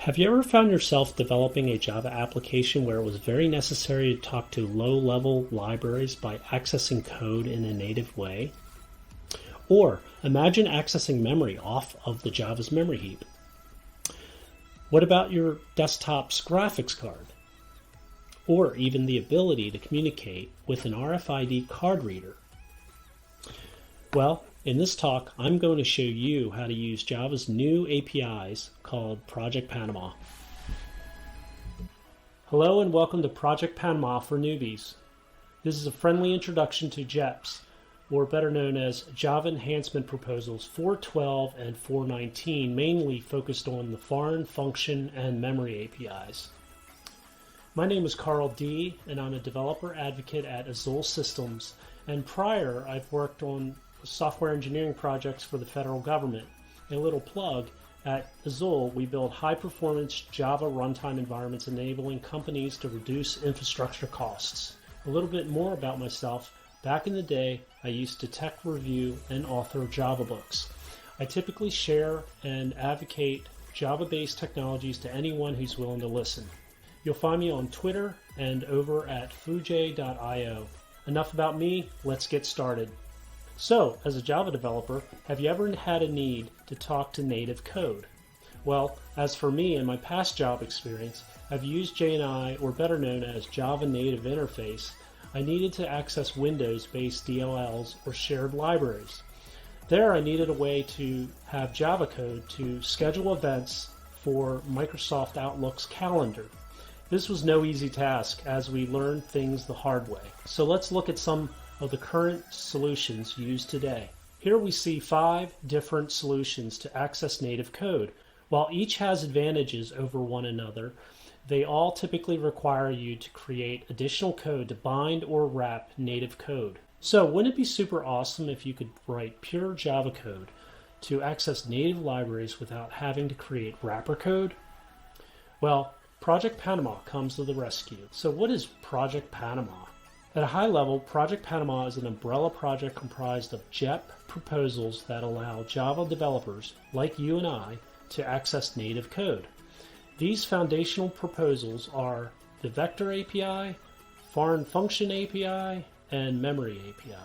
Have you ever found yourself developing a Java application where it was very necessary to talk to low-level libraries by accessing code in a native way? Or imagine accessing memory off of the Java's memory heap. What about your desktop's graphics card? Or even the ability to communicate with an RFID card reader? Well, in this talk, I'm going to show you how to use Java's new APIs called Project Panama. Hello and welcome to Project Panama for Newbies. This is a friendly introduction to JEPs, or better known as Java Enhancement Proposals 4.12 and 4.19, mainly focused on the foreign function and memory APIs. My name is Carl D., and I'm a developer advocate at Azul Systems, and prior I've worked on software engineering projects for the federal government. A little plug, at Azul we build high-performance Java runtime environments enabling companies to reduce infrastructure costs. A little bit more about myself. Back in the day, I used to tech review and author Java books. I typically share and advocate Java-based technologies to anyone who's willing to listen. You'll find me on Twitter and over at Foojay.io. Enough about me, let's get started. So, as a Java developer, have you ever had a need to talk to native code? Well, as for me and my past job experience, I've used JNI, or better known as Java Native Interface. I needed to access Windows-based DLLs or shared libraries. There I needed a way to have Java code to schedule events for Microsoft Outlook's calendar. This was no easy task as we learned things the hard way. So let's look at some of the current solutions used today. Here we see 5 different solutions to access native code. While each has advantages over one another, they all typically require you to create additional code to bind or wrap native code. So wouldn't it be super awesome if you could write pure Java code to access native libraries without having to create wrapper code? Well, Project Panama comes to the rescue. So what is Project Panama? At a high level, Project Panama is an umbrella project comprised of JEP proposals that allow Java developers, like you and I, to access native code. These foundational proposals are the Vector API, Foreign Function API, and Memory API.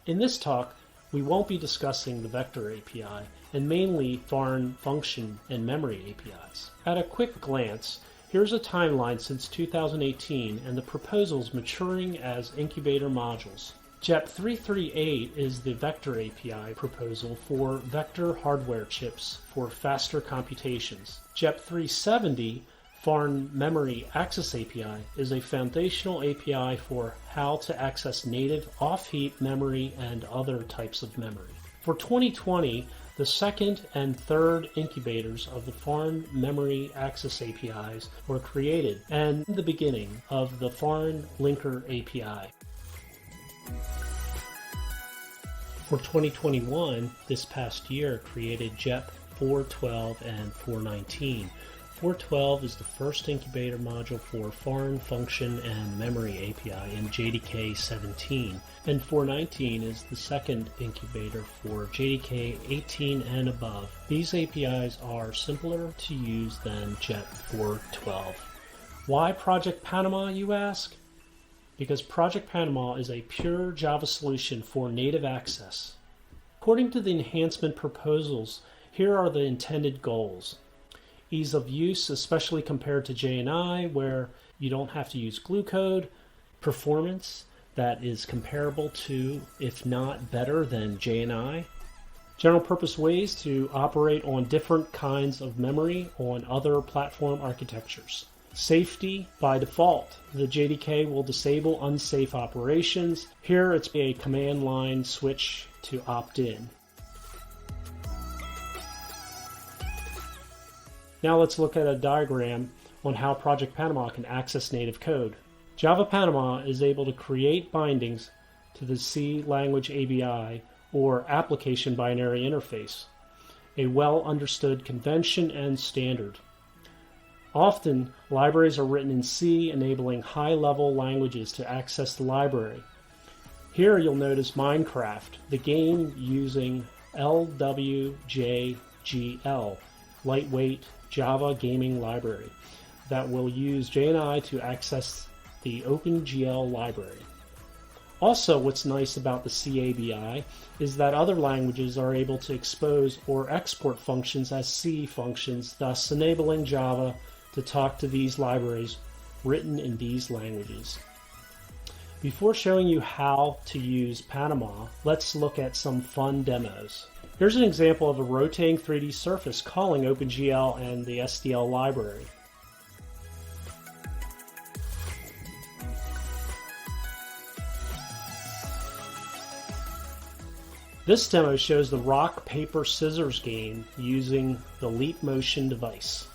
In this talk, we won't be discussing the Vector API, and mainly Foreign Function and Memory APIs. At a quick glance, here's a timeline since 2018 and the proposals maturing as incubator modules. JEP 338 is the Vector API proposal for vector hardware chips for faster computations. JEP 370, Foreign Memory Access API, is a foundational API for how to access native off-heap memory and other types of memory. For 2020, the second and third incubators of the Foreign Memory Access APIs were created, and the beginning of the Foreign Linker API. For 2021, this past year created JEP 4.12 and 4.19. 4.12 is the first incubator module for Foreign Function and Memory API in JDK 17, and 4.19 is the second incubator for JDK 18 and above. These APIs are simpler to use than JEP 4.12. Why Project Panama, you ask? Because Project Panama is a pure Java solution for native access. According to the enhancement proposals, here are the intended goals. Ease of use, especially compared to JNI, where you don't have to use glue code. Performance that is comparable to, if not better than, JNI. General purpose ways to operate on different kinds of memory on other platform architectures. Safety by default. The JDK will disable unsafe operations. Here it's a command line switch to opt in. Now let's look at a diagram on how Project Panama can access native code. Java Panama is able to create bindings to the C language ABI or application binary interface, a well-understood convention and standard. Often, libraries are written in C, enabling high-level languages to access the library. Here you'll notice Minecraft, the game using LWJGL, lightweight Java gaming library that will use JNI to access the OpenGL library. Also, what's nice about the CABI is that other languages are able to expose or export functions as C functions, thus enabling Java to talk to these libraries written in these languages. Before showing you how to use Panama, let's look at some fun demos. Here's an example of a rotating 3D surface calling OpenGL and the SDL library. This demo shows the rock, paper, scissors game using the Leap Motion device.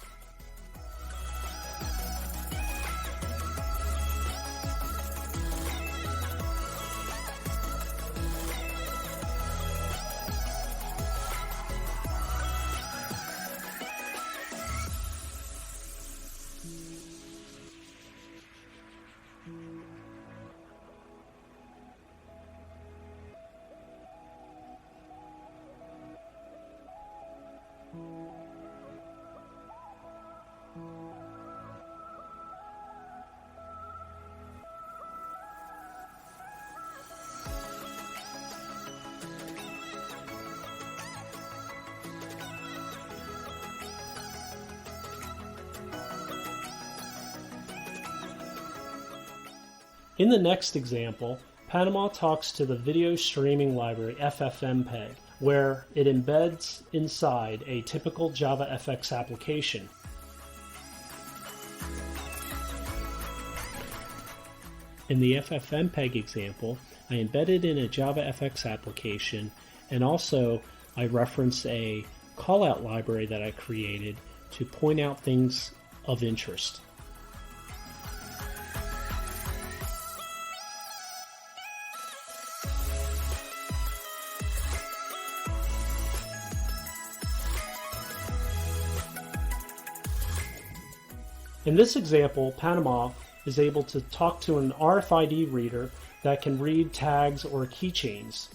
In the next example, Panama talks to the video streaming library FFmpeg, where it embeds inside a typical JavaFX application. In the FFmpeg example, I embedded in a JavaFX application, and also I reference a callout library that I created to point out things of interest. In this example, Panama is able to talk to an RFID reader that can read tags or keychains.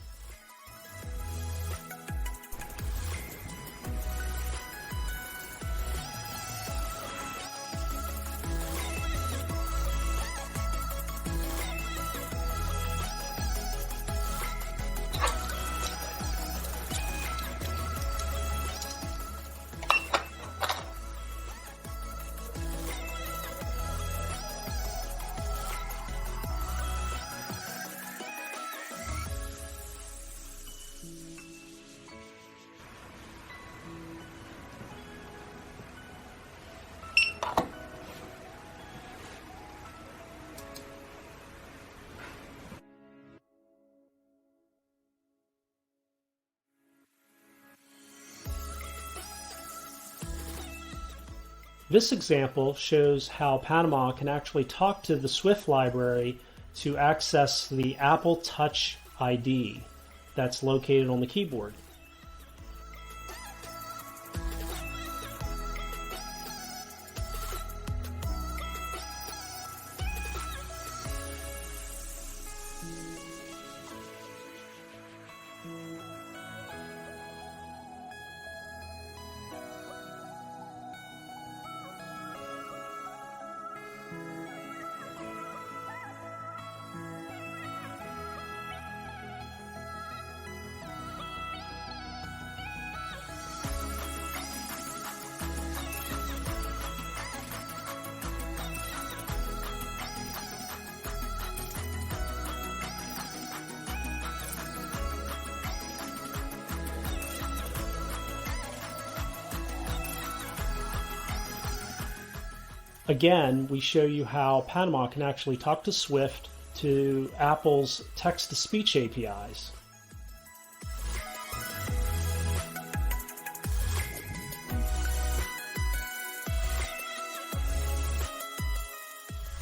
This example shows how Panama can actually talk to the Swift library to access the Apple Touch ID that's located on the keyboard. Again, we show you how Panama can actually talk to Swift to Apple's text-to-speech APIs.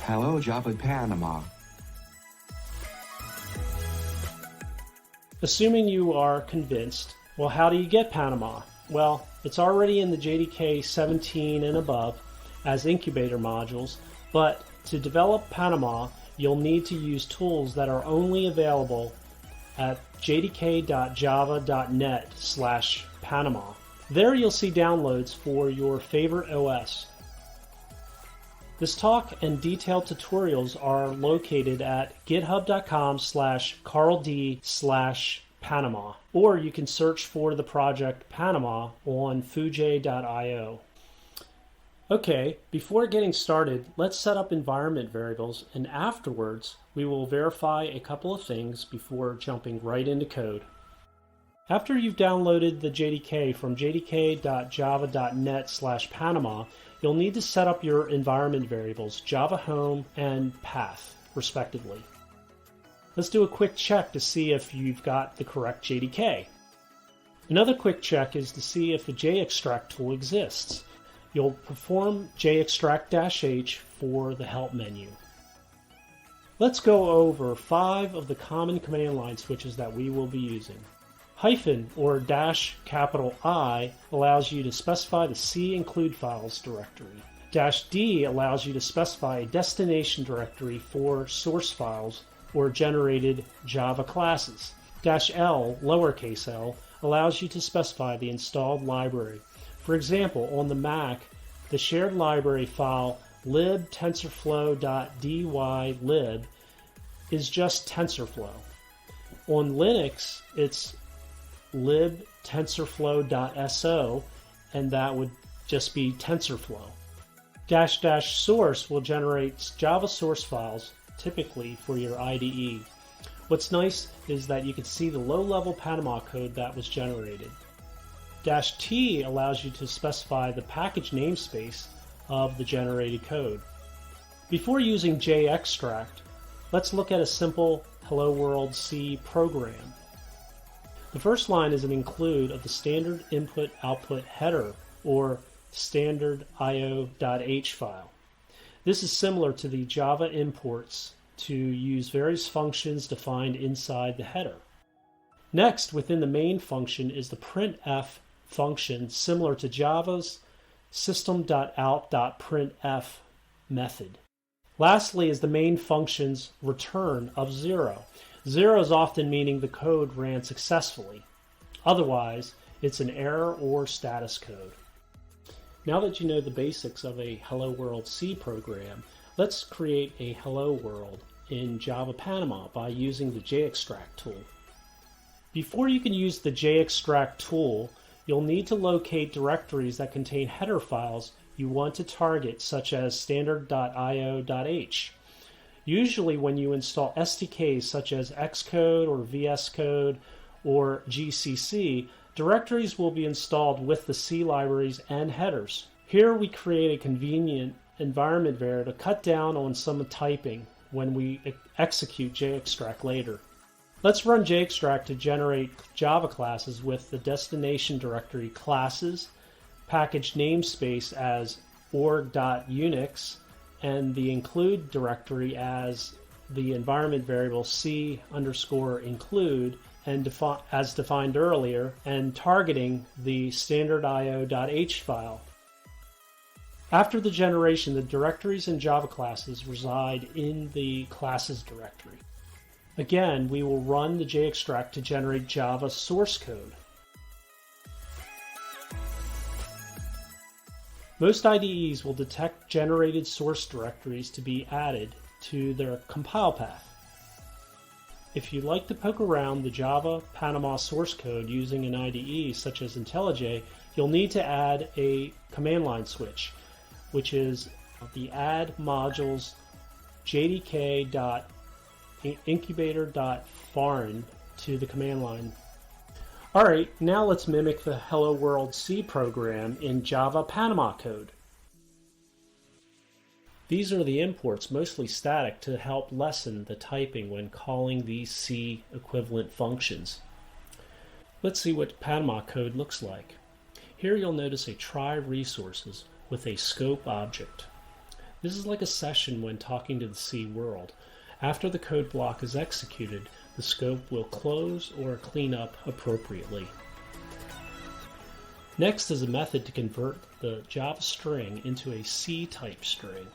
Hello Java Panama. Assuming you are convinced, well, how do you get Panama? Well, it's already in the JDK 17 and above as incubator modules, but to develop Panama, you'll need to use tools that are only available at jdk.java.net/Panama. There you'll see downloads for your favorite OS. This talk and detailed tutorials are located at github.com/carld/Panama, or you can search for the project Panama on Foojay.io. Okay, before getting started, let's set up environment variables, and afterwards we will verify a couple of things before jumping right into code. After you've downloaded the JDK from jdk.java.net/Panama, you'll need to set up your environment variables, Java Home and Path, respectively. Let's do a quick check to see if you've got the correct JDK. Another quick check is to see if the JExtract tool exists. You'll perform JExtract-H for the help menu. Let's go over 5 of the common command line switches that we will be using. Hyphen or -I allows you to specify the C include files directory. -D allows you to specify a destination directory for source files or generated Java classes. -L, lowercase l, allows you to specify the installed library. For example, on the Mac, the shared library file lib.tensorflow.dylib is just TensorFlow. On Linux, it's lib.tensorflow.so, and that would just be TensorFlow. --source will generate Java source files, typically for your IDE. What's nice is that you can see the low-level Panama code that was generated. -T allows you to specify the package namespace of the generated code. Before using JExtract, let's look at a simple Hello World C program. The first line is an include of the standard input-output header, or standard io.h file. This is similar to the Java imports to use various functions defined inside the header. Next, within the main function is the printf function, similar to Java's system.out.printf method. Lastly is the main function's return of 0. 0 is often meaning the code ran successfully. Otherwise, it's an error or status code. Now that you know the basics of a Hello World C program, let's create a Hello World in Java Panama by using the JExtract tool. Before you can use the JExtract tool, you'll need to locate directories that contain header files you want to target, such as standard.io.h. Usually when you install SDKs such as Xcode or VS Code or GCC, directories will be installed with the C libraries and headers. Here we create a convenient environment variable to cut down on some typing when we execute JExtract later. Let's run JExtract to generate Java classes with the destination directory classes, package namespace as org.unix, and the include directory as the environment variable C_include, and as defined earlier, and targeting the standard.io.h file. After the generation, the directories and Java classes reside in the classes directory. Again, we will run the JExtract to generate Java source code. Most IDEs will detect generated source directories to be added to their compile path. If you'd like to poke around the Java Panama source code using an IDE such as IntelliJ, you'll need to add a command line switch, which is the add modules jdk.incubator.foreign to the command line. Alright, now let's mimic the Hello World C program in Java Panama code. These are the imports, mostly static, to help lessen the typing when calling these C equivalent functions. Let's see what Panama code looks like. Here you'll notice a try resources with a scope object. This is like a session when talking to the C world. After the code block is executed, the scope will close or clean up appropriately. Next is a method to convert the Java string into a C-type string.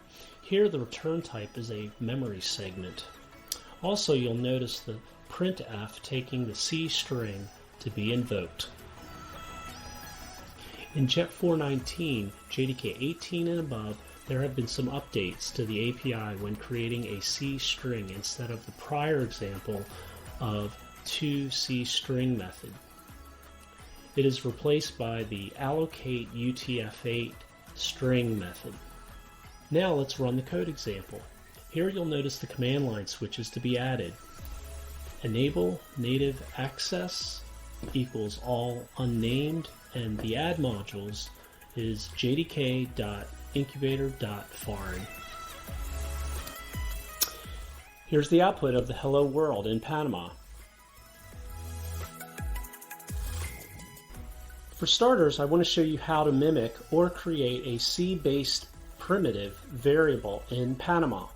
Here the return type is a memory segment. Also, you'll notice the printf taking the C string to be invoked. In JET 419, JDK 18 and above, there have been some updates to the API when creating a C string instead of the prior example of toCstring method. It is replaced by the allocate UTF-8 string method. Now let's run the code example. Here you'll notice the command line switches to be added. Enable native access equals all unnamed, and the add modules is jdk.incubator.foreign. Here's the output of the hello world in Panama. For starters, I want to show you how to mimic or create a C-based primitive variable in Panama.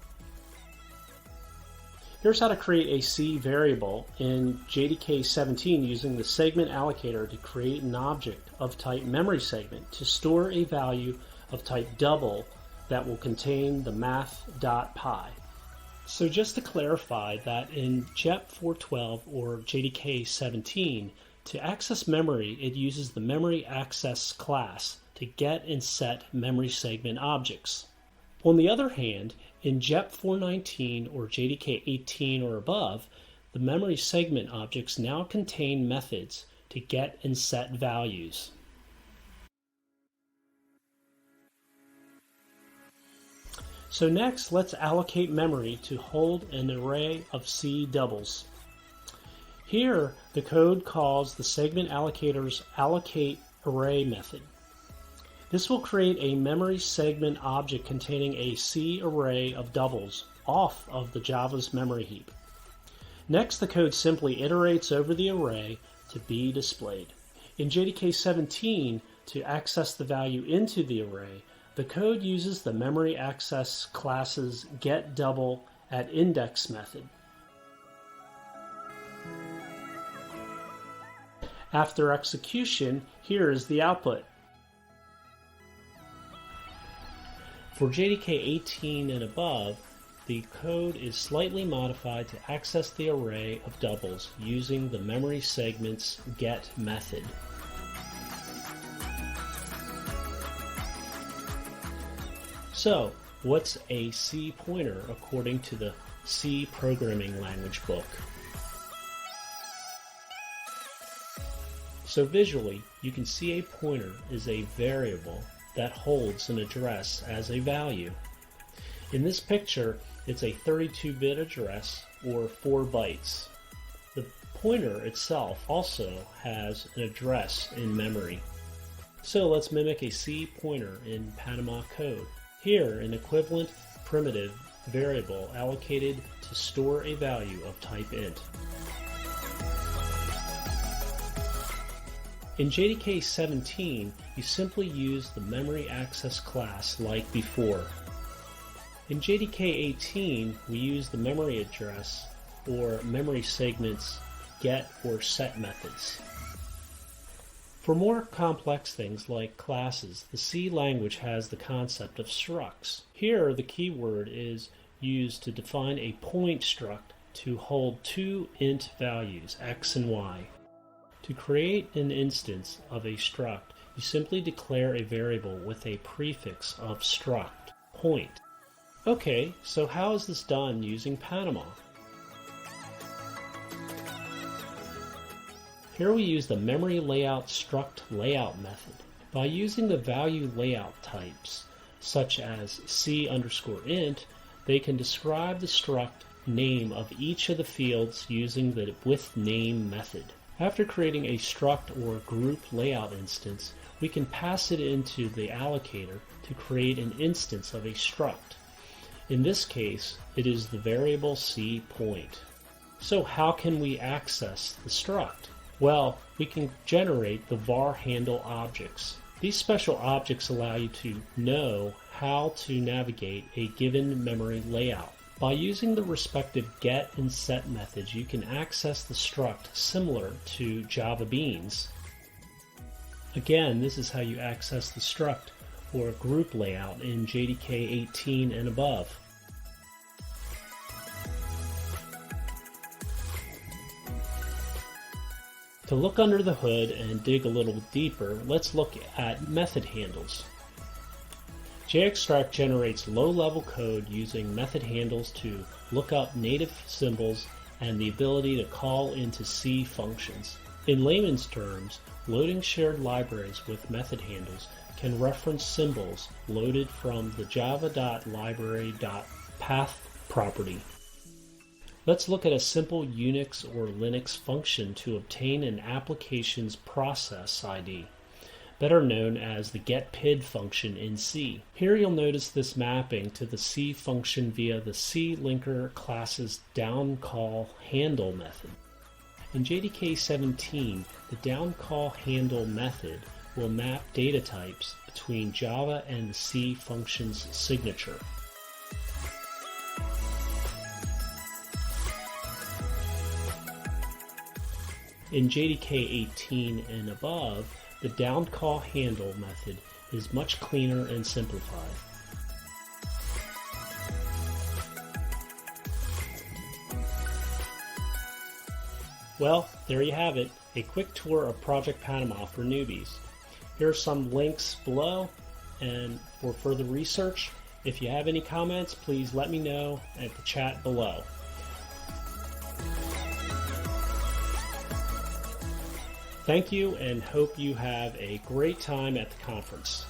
Here's how to create a C variable in JDK 17 using the segment allocator to create an object of type memory segment to store a value of type double that will contain the math.py. So just to clarify that in JET 412 or JDK 17, to access memory, it uses the memory access class to get and set memory segment objects. On the other hand, in JET 419 or JDK 18 or above, the memory segment objects now contain methods to get and set values. So next, let's allocate memory to hold an array of C doubles. Here, the code calls the segment allocator's allocate array method. This will create a memory segment object containing a C array of doubles off of the Java's memory heap. Next, the code simply iterates over the array to be displayed. In JDK 17, to access the value into the array, the code uses the memory access class's getDoubleAtIndex method. After execution, here is the output. For JDK 18 and above, the code is slightly modified to access the array of doubles using the memory segment's get method. So, what's a C pointer according to the C programming language book? So visually, you can see a pointer is a variable that holds an address as a value. In this picture, it's a 32-bit address or 4 bytes. The pointer itself also has an address in memory. So let's mimic a C pointer in Panama code. Here, an equivalent primitive variable allocated to store a value of type int. In JDK 17, you simply use the memory access class like before. In JDK 18, we use the memory address or memory segments get or set methods. For more complex things like classes, the C language has the concept of structs. Here, the keyword is used to define a point struct to hold 2 int values, x and y. To create an instance of a struct, you simply declare a variable with a prefix of struct, point. Okay, so how is this done using Panama? Here we use the memory layout struct layout method. By using the value layout types, such as C_int, they can describe the struct name of each of the fields using the withName method. After creating a struct or group layout instance, we can pass it into the allocator to create an instance of a struct. In this case, it is the variable C point. So how can we access the struct? Well, we can generate the var handle objects. These special objects allow you to know how to navigate a given memory layout. By using the respective get and set methods, you can access the struct similar to Java Beans. Again, this is how you access the struct or group layout in JDK 18 and above. To To look under the hood and dig a little deeper, let's look at method handles. JExtract generates low-level code using method handles to look up native symbols and the ability to call into C functions. In layman's terms, loading shared libraries with method handles can reference symbols loaded from the java.library.path property. Let's look at a simple Unix or Linux function to obtain an application's process ID, better known as the getpid function in C. Here you'll notice this mapping to the C function via the C linker class's downCall handle method. In JDK 17, the downCall handle method will map data types between Java and the C function's signature. In JDK 18 and above, the downCall handle method is much cleaner and simplified. Well, there you have it, a quick tour of Project Panama for newbies. Here are some links below, and for further research, if you have any comments, please let me know at the chat below. Thank you, and hope you have a great time at the conference.